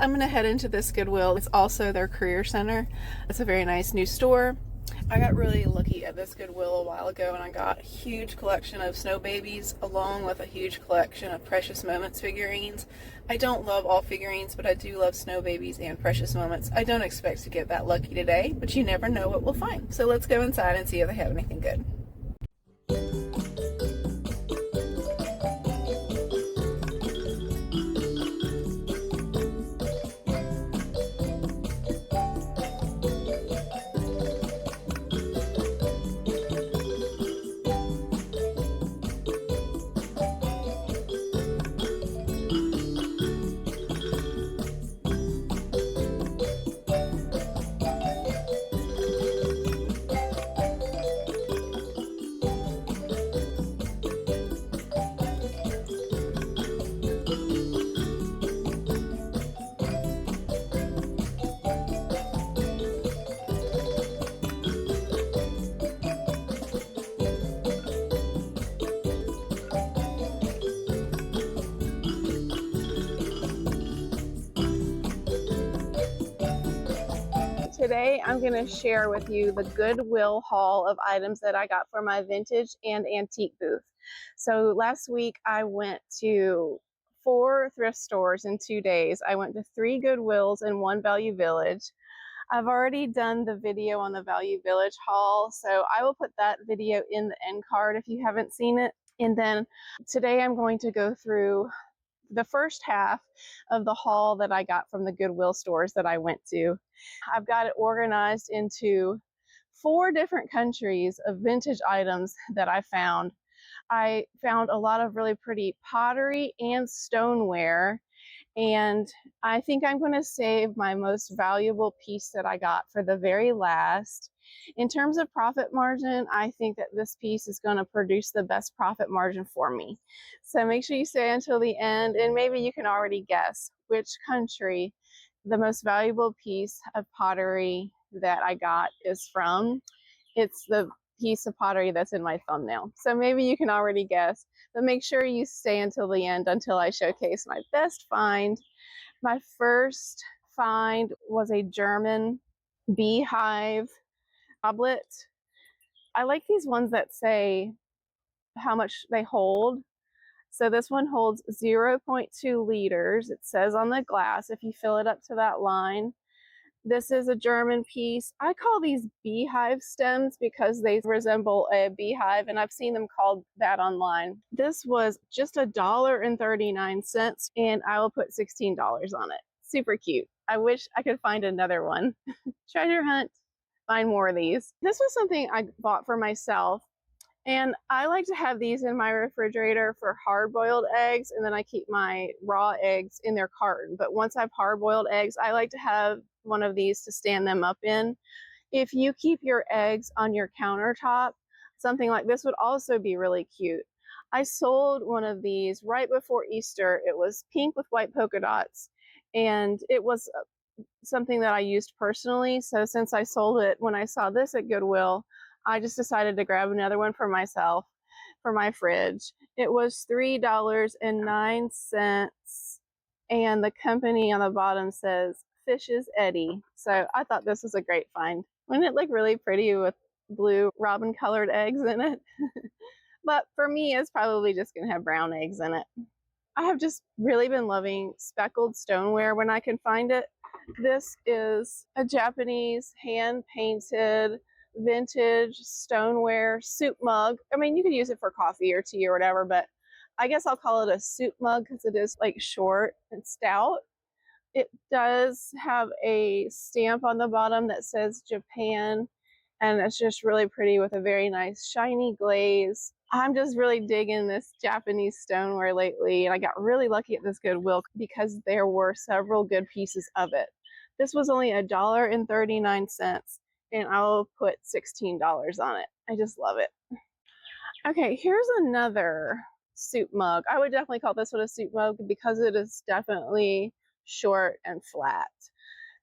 I'm gonna head into this Goodwill. It's also their career center. It's a very nice new store. I got really lucky at this Goodwill a while ago and I got a huge collection of snow babies along with a huge collection of Precious Moments figurines. I don't love all figurines, but I do love snow babies and Precious Moments. I don't expect to get that lucky today, but you never know what we'll find. So let's go inside and see if they have anything good. Today I'm going to share with you the Goodwill haul of items that I got for my vintage and antique booth. So last week I went to 4 thrift stores in 2 days. I went to 3 Goodwills and 1 Value Village. I've already done the video on the Value Village haul, so I will put that video in the end card if you haven't seen it. And then today I'm going to go through the first half of the haul that I got from the Goodwill stores that I went to. I've got it organized into 4 different countries of vintage items that I found. I found a lot of really pretty pottery and stoneware, and I think I'm going to save my most valuable piece that I got for the very last. In terms of profit margin, I think that this piece is going to produce the best profit margin for me. So make sure you stay until the end, and maybe you can already guess which country the most valuable piece of pottery that I got is from. It's the piece of pottery that's in my thumbnail. So maybe you can already guess, but make sure you stay until the end until I showcase my best find. My first find was a German beehive goblet. I like these ones that say how much they hold. So this one holds 0.2 liters. It says on the glass if you fill it up to that line. This is a German piece. I call these beehive stems because they resemble a beehive, and I've seen them called that online. This was just $1.39, and I will put $16 on it. Super cute. I wish I could find another one. Treasure hunt, find more of these. This was something I bought for myself, and I like to have these in my refrigerator for hard-boiled eggs, and then I keep my raw eggs in their carton. But once I've hard-boiled eggs, I like to have one of these to stand them up in. If you keep your eggs on your countertop, something like this would also be really cute. I sold one of these right before Easter. It was pink with white polka dots, and it was something that I used personally. So since I sold it when I saw this at Goodwill, I just decided to grab another one for myself for my fridge. It was $3.09, and the company on the bottom says Fish's Eddie. So I thought this was a great find. Wouldn't it look really pretty with blue robin colored eggs in it? But for me, it's probably just gonna have brown eggs in it. I have just really been loving speckled stoneware when I can find it. This is a Japanese hand-painted vintage stoneware soup mug. I mean, you could use it for coffee or tea or whatever, but I guess I'll call it a soup mug because it is like short and stout. It does have a stamp on the bottom that says Japan, and it's just really pretty with a very nice shiny glaze. I'm just really digging this Japanese stoneware lately, and I got really lucky at this Goodwill because there were several good pieces of it. This was only $1.39, and I'll put $16 on it. I just love it. Okay, here's another soup mug. I would definitely call this one a soup mug because it is definitely short and flat.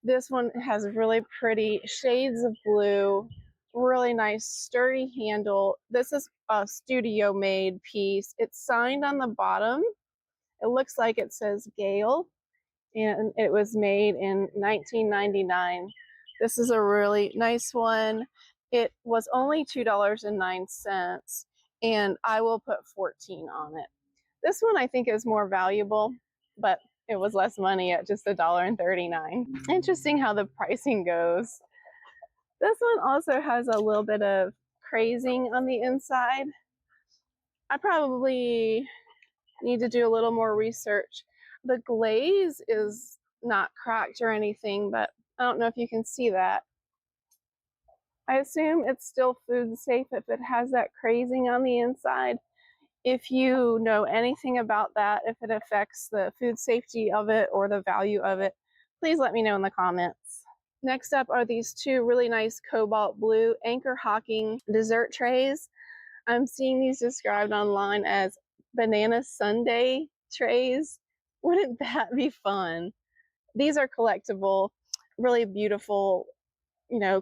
This one has really pretty shades of blue, really nice sturdy handle. This is a studio made piece. It's signed on the bottom. It looks like it says Gale, and it was made in 1999. This is a really nice one. It was only $2.09, and I will put 14 on it. This one I think is more valuable, but it was less money at just $1.39. Interesting how the pricing goes. This one also has a little bit of crazing on the inside. I probably need to do a little more research. The glaze is not cracked or anything, but I don't know if you can see that. I assume it's still food safe if it has that crazing on the inside. If you know anything about that, if it affects the food safety of it or the value of it, please let me know in the comments. Next up are these two really nice cobalt blue anchor hocking dessert trays. I'm seeing these described online as banana sundae trays. Wouldn't that be fun? These are collectible, really beautiful,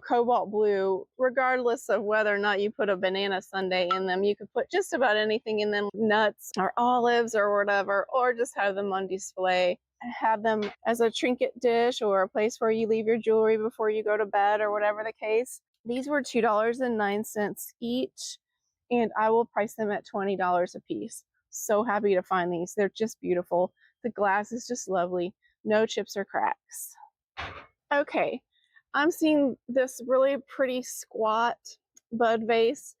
cobalt blue. Regardless of whether or not you put a banana sundae in them, you could put just about anything in them, nuts or olives or whatever, or just have them on display. Have them as a trinket dish or a place where you leave your jewelry before you go to bed or whatever the case. These were $2.09 each, and I will price them at $20 a piece. So happy to find these. They're just beautiful. The glass is just lovely. No chips or cracks. Okay, I'm seeing this really pretty squat bud vase.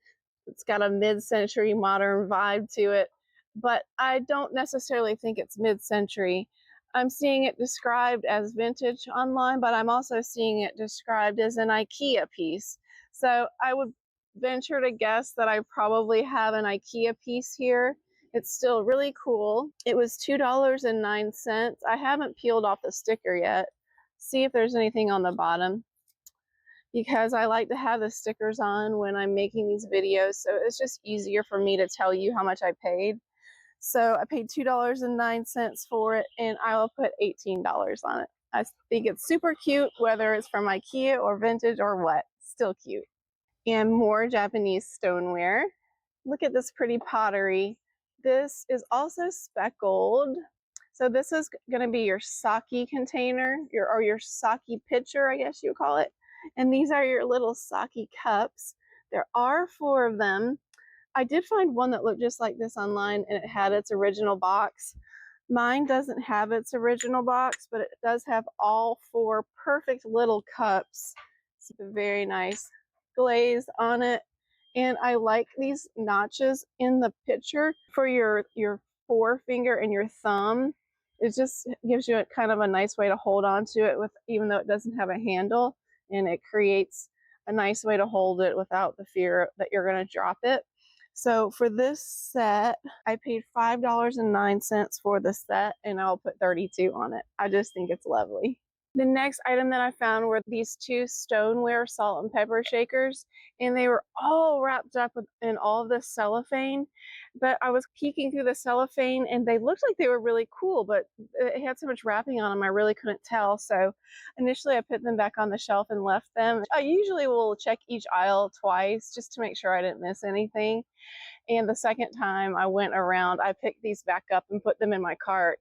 It's got a mid-century modern vibe to it, but I don't necessarily think it's mid-century. I'm seeing it described as vintage online, but I'm also seeing it described as an IKEA piece. So I would venture to guess that I probably have an IKEA piece here. It's still really cool. It was $2.09. I haven't peeled off the sticker yet. See if there's anything on the bottom, because I like to have the stickers on when I'm making these videos, so it's just easier for me to tell you how much I paid. So I paid $2.09 for it, and I will put $18 on it. I think it's super cute, whether it's from IKEA or vintage or what, still cute. And more Japanese stoneware. Look at this pretty pottery. This is also speckled. So this is going to be your sake container, your sake pitcher, I guess you call it. And these are your little sake cups. There are 4 of them. I did find one that looked just like this online, and it had its original box. Mine doesn't have its original box, but it does have all 4 perfect little cups. It's very nice glaze on it. And I like these notches in the pitcher for your forefinger and your thumb. It just gives you kind of a nice way to hold on to it, with even though it doesn't have a handle, and it creates a nice way to hold it without the fear that you're going to drop it. So for this set, I paid $5.09 for the set, and I'll put 32 on it. I just think it's lovely. The next item that I found were these 2 stoneware salt and pepper shakers, and they were all wrapped up in all of this cellophane. But I was peeking through the cellophane, and they looked like they were really cool, but it had so much wrapping on them, I really couldn't tell. So initially I put them back on the shelf and left them. I usually will check each aisle twice just to make sure I didn't miss anything. And the second time I went around, I picked these back up and put them in my cart.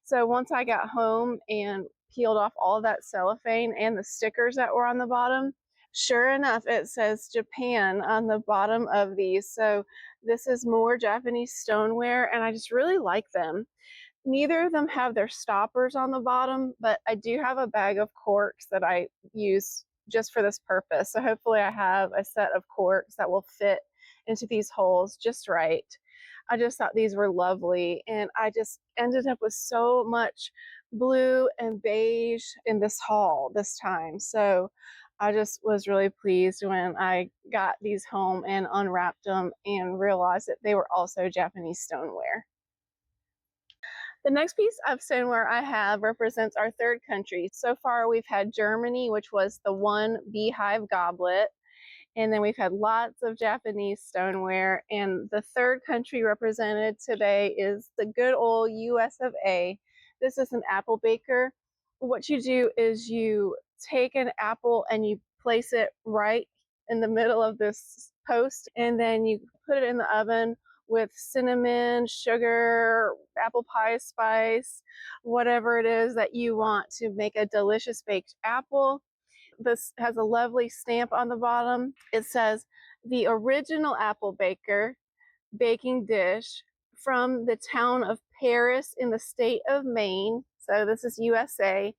So once I got home and peeled off all of that cellophane and the stickers that were on the bottom, sure enough, it says Japan on the bottom of these. So this is more Japanese stoneware, and I just really like them. Neither of them have their stoppers on the bottom, but I do have a bag of corks that I use just for this purpose. So hopefully I have a set of corks that will fit into these holes just right. I just thought these were lovely, and I just ended up with so much blue and beige in this haul this time. So I just was really pleased when I got these home and unwrapped them and realized that they were also Japanese stoneware. The next piece of stoneware I have represents our 3rd country. So far we've had Germany, which was the 1 beehive goblet. And then we've had lots of Japanese stoneware. And the 3rd country represented today is the good old US of A. This is an apple baker. What you do is you take an apple and you place it right in the middle of this post, and then you put it in the oven with cinnamon, sugar, apple pie spice, whatever it is that you want to make a delicious baked apple. This has a lovely stamp on the bottom. It says, "The original apple baker baking dish from the town of Paris in the state of Maine." So this is USA.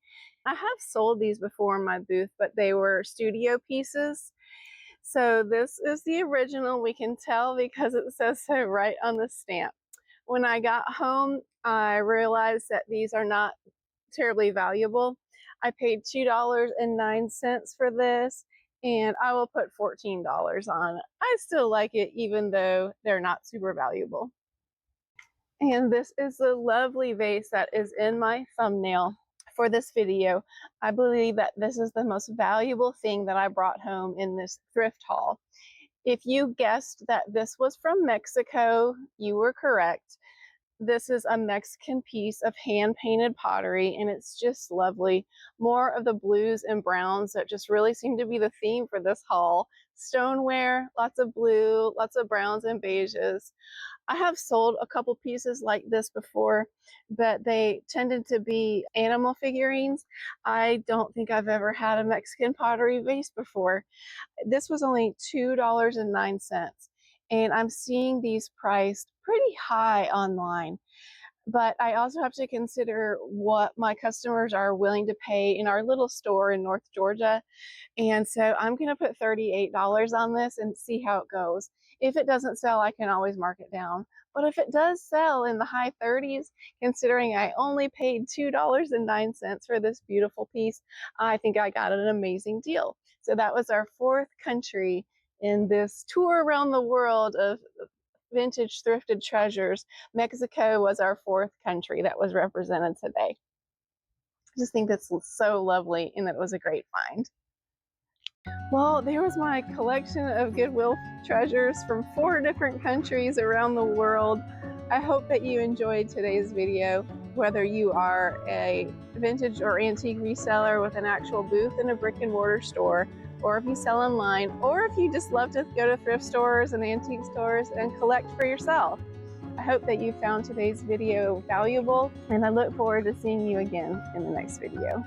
I have sold these before in my booth, but they were studio pieces. So this is the original. We can tell because it says so right on the stamp. When I got home, I realized that these are not terribly valuable. I paid $2.09 for this, and I will put $14 on it. I still like it even though they're not super valuable. And this is the lovely vase that is in my thumbnail for this video. I believe that this is the most valuable thing that I brought home in this thrift haul. If you guessed that this was from Mexico, you were correct. This is a Mexican piece of hand-painted pottery, and it's just lovely. More of the blues and browns that just really seem to be the theme for this haul. Stoneware, lots of blue, lots of browns and beiges. I have sold a couple pieces like this before, but they tended to be animal figurines. I don't think I've ever had a Mexican pottery vase before. This was only $2.09, and I'm seeing these priced pretty high online. But I also have to consider what my customers are willing to pay in our little store in North Georgia. And so I'm going to put $38 on this and see how it goes. If it doesn't sell, I can always mark it down. But if it does sell in the high 30s, considering I only paid $2.09 for this beautiful piece, I think I got an amazing deal. So that was our fourth country in this tour around the world of vintage thrifted treasures. Mexico was our fourth country that was represented today. I just think that's so lovely and that it was a great find. Well, there was my collection of Goodwill treasures from 4 different countries around the world. I hope that you enjoyed today's video, whether you are a vintage or antique reseller with an actual booth in a brick and mortar store, or if you sell online, or if you just love to go to thrift stores and antique stores and collect for yourself. I hope that you found today's video valuable, and I look forward to seeing you again in the next video.